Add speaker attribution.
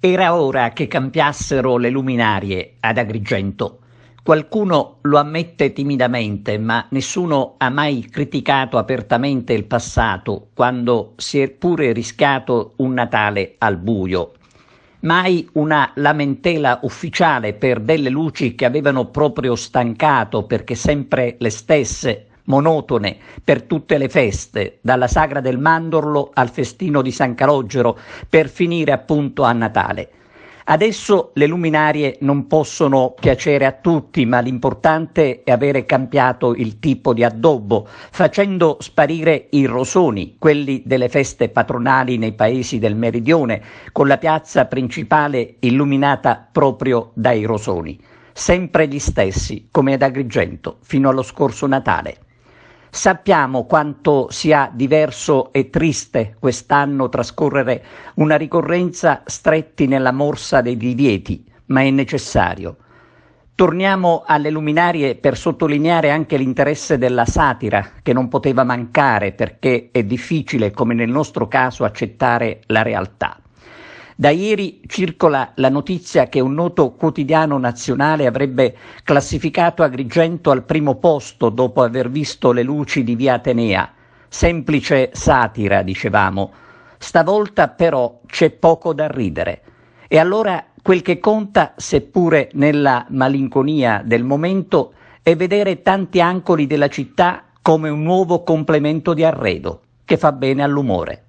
Speaker 1: Era ora che cambiassero le luminarie ad Agrigento. Qualcuno lo ammette timidamente, ma nessuno ha mai criticato apertamente il passato, quando si è pure rischiato un Natale al buio. Mai una lamentela ufficiale per delle luci che avevano proprio stancato, perché sempre le stesse, monotone, per tutte le feste, dalla sagra del mandorlo al festino di San Calogero, per finire appunto a Natale. Adesso le luminarie non possono piacere a tutti, ma l'importante è avere cambiato il tipo di addobbo, facendo sparire i rosoni, quelli delle feste patronali nei paesi del meridione, con la piazza principale illuminata proprio dai rosoni. Sempre gli stessi, come ad Agrigento, fino allo scorso Natale. Sappiamo quanto sia diverso e triste quest'anno trascorrere una ricorrenza stretti nella morsa dei divieti, ma è necessario. Torniamo alle luminarie per sottolineare anche l'interesse della satira, che non poteva mancare perché è difficile, come nel nostro caso, accettare la realtà. Da ieri circola la notizia che un noto quotidiano nazionale avrebbe classificato Agrigento al primo posto dopo aver visto le luci di via Atenea. Semplice satira, dicevamo. Stavolta però c'è poco da ridere. E allora quel che conta, seppure nella malinconia del momento, è vedere tanti angoli della città come un nuovo complemento di arredo, che fa bene all'umore.